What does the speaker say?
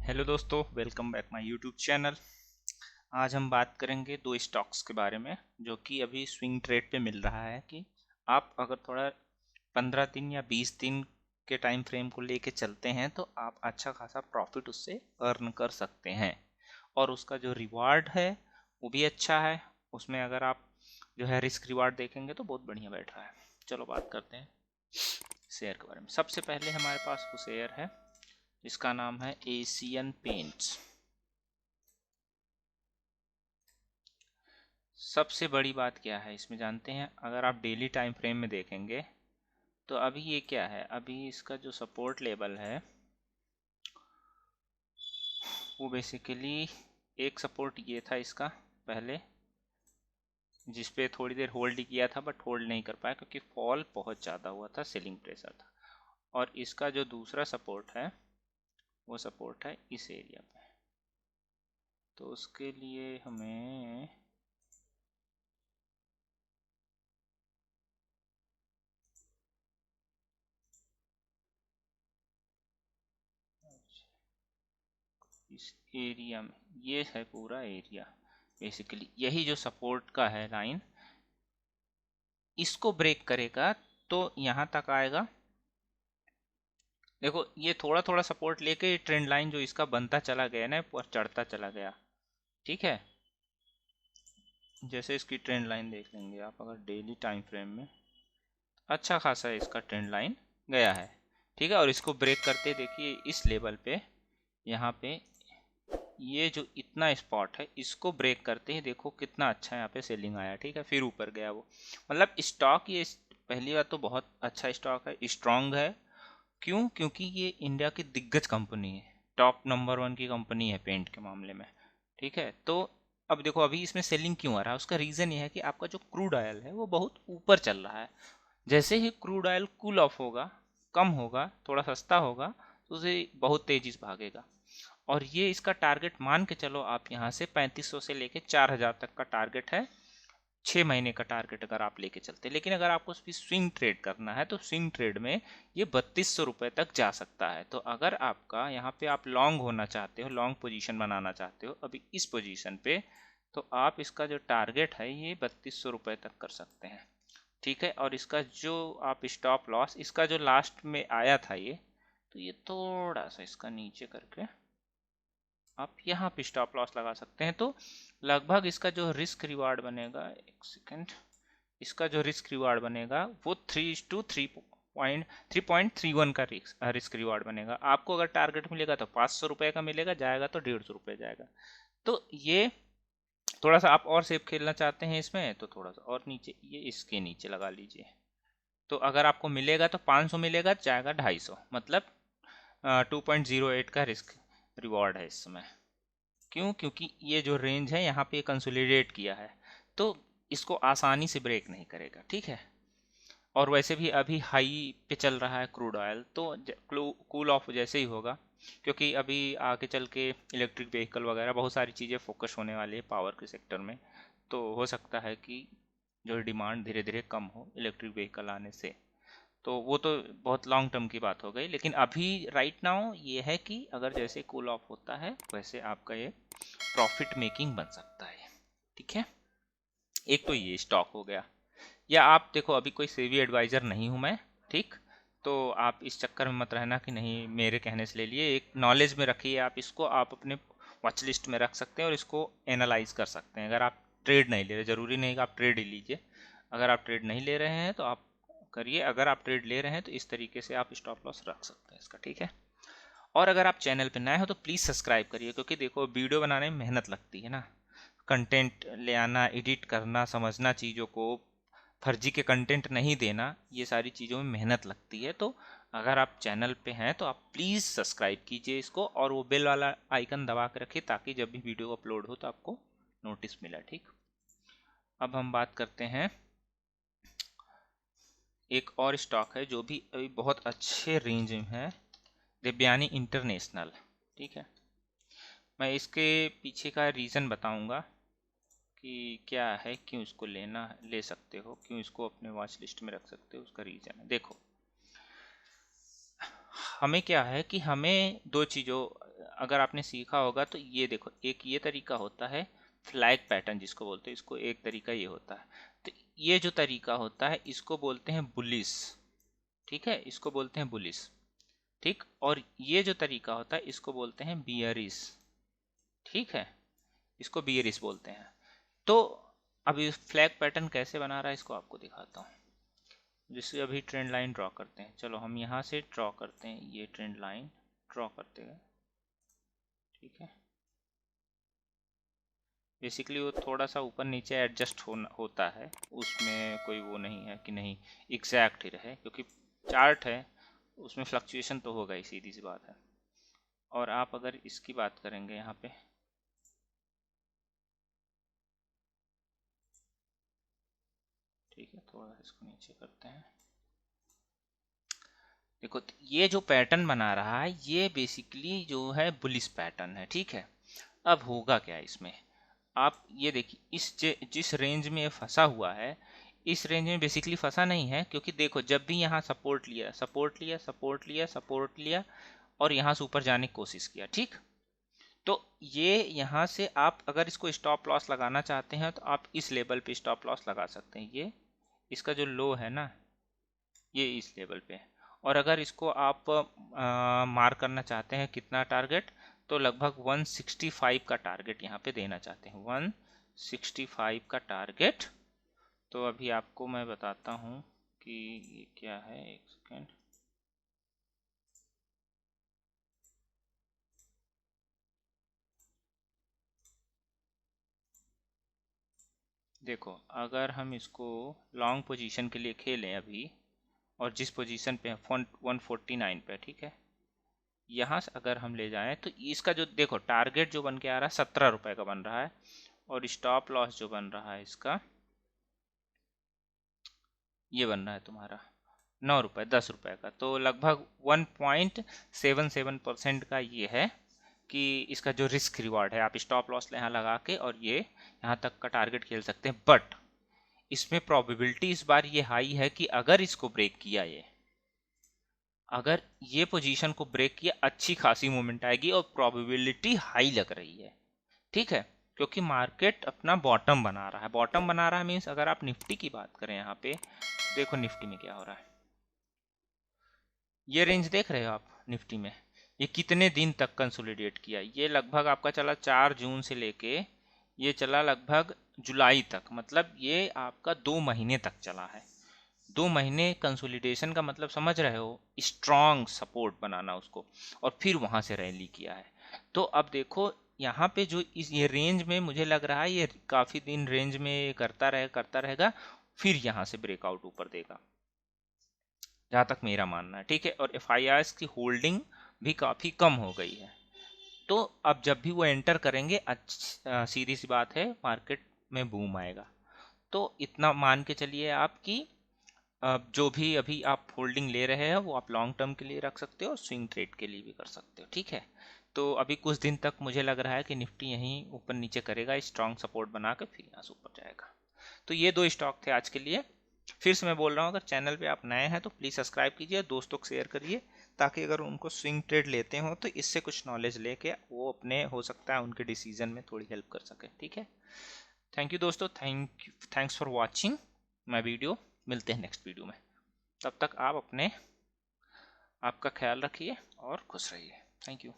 Hello दोस्तों, welcome back my YouTube channel. आज हम बात करेंगे दो स्टॉक्स के बारे में जो कि अभी स्विंग ट्रेड पे मिल रहा है कि आप अगर थोड़ा 15 दिन या 20 दिन के टाइम फ्रेम को लेके चलते हैं तो आप अच्छा खासा प्रॉफिट उससे अर्न कर सकते हैं और उसका जो रिवार्ड है वो भी अच्छा है। उसमें अगर आप जो है रिस्क रिवार्ड देखेंगे तो बहुत बढ़िया बैठ रहा है। चलो बात करते हैं शेयर के बारे में। सबसे पहले हमारे पास वो शेयर है जिसका नाम है एशियन पेंट्स। सबसे बड़ी बात क्या है इसमें जानते हैं? अगर आप डेली टाइम फ्रेम में देखेंगे तो अभी ये क्या है, अभी इसका जो सपोर्ट लेवल है वो बेसिकली एक सपोर्ट ये था इसका पहले, जिस पे थोड़ी देर होल्ड किया था बट होल्ड नहीं कर पाया क्योंकि फॉल बहुत ज़्यादा हुआ था, सेलिंग प्रेशर था। और इसका जो दूसरा सपोर्ट है वो सपोर्ट है इस एरिया पे। तो उसके लिए हमें इस एरिया में, ये है पूरा एरिया, बेसिकली यही जो सपोर्ट का है लाइन, इसको ब्रेक करेगा तो यहाँ तक आएगा। देखो ये थोड़ा थोड़ा सपोर्ट लेके ट्रेंड लाइन जो इसका बनता चला गया ना पर चढ़ता चला गया। ठीक है, जैसे इसकी ट्रेंड लाइन देख लेंगे आप अगर डेली टाइम फ्रेम में, अच्छा खासा इसका ट्रेंड लाइन गया है। ठीक है, और इसको ब्रेक करते देखिए इस लेवल पे, यहाँ पे ये जो इतना स्पॉट है इसको ब्रेक करते ही देखो कितना अच्छा यहाँ पे सेलिंग आया। ठीक है, फिर ऊपर गया वो, मतलब स्टॉक ये पहली बात तो बहुत अच्छा स्टॉक है, स्ट्रांग है। क्यों? क्योंकि ये इंडिया की दिग्गज कंपनी है, टॉप नंबर 1 की कंपनी है पेंट के मामले में। ठीक है, तो अब देखो अभी इसमें सेलिंग क्यों आ रहा है, उसका रीज़न ये है कि आपका जो क्रूड ऑयल है वो बहुत ऊपर चल रहा है। जैसे ही क्रूड ऑयल कूल ऑफ होगा, कम होगा, थोड़ा सस्ता होगा, तो उसे बहुत तेजी से भागेगा। और ये इसका टारगेट मान के चलो आप यहाँ से 3500 से लेके 4000 तक का टारगेट है, 6 महीने का टारगेट अगर आप लेके चलते। लेकिन अगर आपको भी स्विंग ट्रेड करना है तो स्विंग ट्रेड में ये 3200 रुपये तक जा सकता है। तो अगर आपका यहाँ पे आप लॉन्ग होना चाहते हो, लॉन्ग पोजीशन बनाना चाहते हो अभी इस पोजीशन पे, तो आप इसका जो टारगेट है ये 3200 रुपये तक कर सकते हैं। ठीक है, और इसका जो आप स्टॉप लॉस, इसका जो लास्ट में आया था ये, तो ये थोड़ा सा इसका नीचे करके आप यहाँ पे स्टॉप लॉस लगा सकते हैं। तो लगभग इसका जो रिस्क रिवार्ड बनेगा, एक सेकेंड, इसका जो रिस्क रिवार्ड बनेगा वो 3.31 का रिस्क रिवार्ड बनेगा। आपको अगर टारगेट मिलेगा तो 500 रुपये का मिलेगा, जाएगा तो 150 रुपये जाएगा। तो ये थोड़ा सा आप और सेफ खेलना चाहते हैं इसमें तो थोड़ा सा और नीचे, ये इसके नीचे लगा लीजिए। तो अगर आपको मिलेगा तो 500 मिलेगा, जाएगा 250, मतलब 2.08 का रिस्क रिवॉर्ड है इस समय। क्यों? क्योंकि ये जो रेंज है यहाँ पे कंसोलिडेट किया है तो इसको आसानी से ब्रेक नहीं करेगा। ठीक है, और वैसे भी अभी हाई पे चल रहा है क्रूड ऑयल, तो कूल ऑफ जैसे ही होगा, क्योंकि अभी आगे चल के इलेक्ट्रिक व्हीकल वगैरह बहुत सारी चीज़ें फोकस होने वाली है पावर के सेक्टर में, तो हो सकता है कि जो डिमांड धीरे धीरे कम हो इलेक्ट्रिक व्हीकल आने से। तो वो तो बहुत लॉन्ग टर्म की बात हो गई, लेकिन अभी राइट नाउ ये है कि अगर जैसे कूल ऑफ होता है वैसे आपका ये प्रॉफिट मेकिंग बन सकता है। ठीक है, एक तो ये स्टॉक हो गया। या आप देखो अभी कोई सेवी एडवाइज़र नहीं हूँ मैं, ठीक, तो आप इस चक्कर में मत रहना कि नहीं मेरे कहने से ले लिए, एक नॉलेज में रखिए आप इसको, आप अपने वॉच लिस्ट में रख सकते हैं और इसको एनालाइज कर सकते हैं। अगर आप ट्रेड नहीं ले रहे, ज़रूरी नहीं कि आप ट्रेड ही लीजिए, अगर आप ट्रेड नहीं ले रहे हैं तो आप करिए, अगर आप ट्रेड ले रहे हैं तो इस तरीके से आप स्टॉप लॉस रख सकते हैं इसका। ठीक है, और अगर आप चैनल पर नए हो तो प्लीज़ सब्सक्राइब करिए, क्योंकि देखो वीडियो बनाने में मेहनत लगती है ना, कंटेंट ले आना, एडिट करना, समझना चीज़ों को, फर्जी के कंटेंट नहीं देना, ये सारी चीज़ों में मेहनत लगती है। तो अगर आप चैनल पे हैं तो आप प्लीज़ सब्सक्राइब कीजिए इसको और वो बेल वाला आइकन दबा के रखिए ताकि जब भी वीडियो अपलोड हो तो आपको नोटिस मिला। ठीक, अब हम बात करते हैं एक और स्टॉक है जो भी अभी बहुत अच्छे रेंज में है, देवयानी इंटरनेशनल। ठीक है, मैं इसके पीछे का रीज़न बताऊंगा कि क्या है, क्यों इसको लेना ले सकते हो, क्यों इसको अपने वॉच लिस्ट में रख सकते हो, उसका रीज़न है। देखो हमें क्या है कि हमें दो चीज़ों, अगर आपने सीखा होगा तो ये देखो, एक ये तरीका होता है फ्लैग पैटर्न जिसको बोलते हैं, इसको एक तरीका ये होता है। तो ये जो तरीका होता है इसको बोलते हैं बुलिस, ठीक है, इसको बोलते हैं बुलिस, ठीक। और ये जो तरीका होता है इसको बोलते हैं बियरिस, ठीक है, इसको बियरिस बोलते हैं। तो अभी फ्लैग पैटर्न कैसे बना रहा है इसको आपको दिखाता हूँ। जिससे अभी ट्रेंड लाइन ड्रॉ करते हैं, चलो हम यहाँ से ड्रॉ करते हैं, ये ट्रेंड लाइन ड्रॉ करते हैं, ठीक है। बेसिकली वो थोड़ा सा ऊपर नीचे एडजस्ट होता है, उसमें कोई वो नहीं है कि नहीं एग्जैक्ट ही रहे, क्योंकि चार्ट है उसमें फ्लक्चुएशन तो होगा ही, सीधी सी बात है। और आप अगर इसकी बात करेंगे यहाँ पे, ठीक है, थोड़ा इसको नीचे करते हैं। देखो ये जो पैटर्न बना रहा है ये बेसिकली जो है बुलिश पैटर्न है, ठीक है। अब होगा क्या इसमें, आप ये देखिए, जिस रेंज में ये फंसा हुआ है, इस रेंज में बेसिकली फंसा नहीं है, क्योंकि देखो जब भी यहाँ सपोर्ट लिया, सपोर्ट लिया, सपोर्ट लिया, सपोर्ट लिया, और यहाँ से ऊपर जाने की कोशिश किया, ठीक। तो ये यहाँ से आप अगर इसको स्टॉप लॉस लगाना चाहते हैं तो आप इस लेवल पे स्टॉप लॉस लगा सकते हैं। ये इसका जो लो है ना, ये इस लेवल पे। और अगर इसको आप मार्क करना चाहते हैं कितना टारगेट, तो लगभग 165 का टारगेट यहाँ पे देना चाहते हैं, 165 का टारगेट। तो अभी आपको मैं बताता हूँ कि ये क्या है, एक सेकेंड। देखो अगर हम इसको लॉन्ग पोजीशन के लिए खेलें अभी, और जिस पोजीशन पे है 149 पे, ठीक है, यहाँ से अगर हम ले जाएं तो इसका जो देखो टारगेट जो बन के आ रहा है 17 रुपए का बन रहा है, और स्टॉप लॉस जो बन रहा है इसका ये बन रहा है तुम्हारा 9 रुपये 10 रुपए का। तो लगभग 1.77% का ये है कि इसका जो रिस्क रिवार्ड है, आप स्टॉप लॉस यहाँ लगा के और ये यहाँ तक का टारगेट खेल सकते हैं। बट इसमें प्रोबेबिलिटी इस बार ये हाई है कि अगर इसको ब्रेक किया, ये अगर ये पोजीशन को ब्रेक किया, अच्छी खासी मूवमेंट आएगी और प्रोबेबिलिटी हाई लग रही है, ठीक है। क्योंकि मार्केट अपना बॉटम बना रहा है, बॉटम बना रहा है मीन्स अगर आप निफ्टी की बात करें यहाँ पे, देखो निफ्टी में क्या हो रहा है, ये रेंज देख रहे हो आप निफ्टी में, ये कितने दिन तक कंसोलिडेट किया, ये लगभग आपका चला 4 जून से लेके ये चला लगभग जुलाई तक, मतलब ये आपका 2 महीने तक चला है। 2 महीने कंसोलिडेशन का मतलब समझ रहे हो, स्ट्रॉन्ग सपोर्ट बनाना उसको, और फिर वहां से रैली किया है। तो अब देखो यहाँ पे जो इस ये रेंज में मुझे लग रहा है ये काफी दिन रेंज में करता रहेगा, फिर यहाँ से ब्रेकआउट ऊपर देगा, जहाँ तक मेरा मानना है, ठीक है। और एफ की होल्डिंग भी काफ़ी कम हो गई है। तो अब जब भी वो एंटर करेंगे, सीधी सी बात है मार्केट में बूम आएगा। तो इतना मान के चलिए आप कि जो भी अभी आप होल्डिंग ले रहे हैं वो आप लॉन्ग टर्म के लिए रख सकते हो और स्विंग ट्रेड के लिए भी कर सकते हो, ठीक है। तो अभी कुछ दिन तक मुझे लग रहा है कि निफ्टी यहीं ऊपर नीचे करेगा, स्ट्रॉन्ग सपोर्ट बना कर फिर यहाँ से ऊपर जाएगा। तो ये 2 स्टॉक थे आज के लिए। फिर से मैं बोल रहा हूँ, अगर चैनल पे आप नए हैं तो प्लीज़ सब्सक्राइब कीजिए, दोस्तों को शेयर करिए, ताकि अगर उनको स्विंग ट्रेड लेते हो तो इससे कुछ नॉलेज लेके वो अपने हो सकता है उनके डिसीजन में थोड़ी हेल्प कर सके, ठीक है। थैंक यू दोस्तों, thanks for watching my video. मिलते हैं नेक्स्ट वीडियो में, तब तक आप अपने आपका ख्याल रखिए और खुश रहिए। Thank you.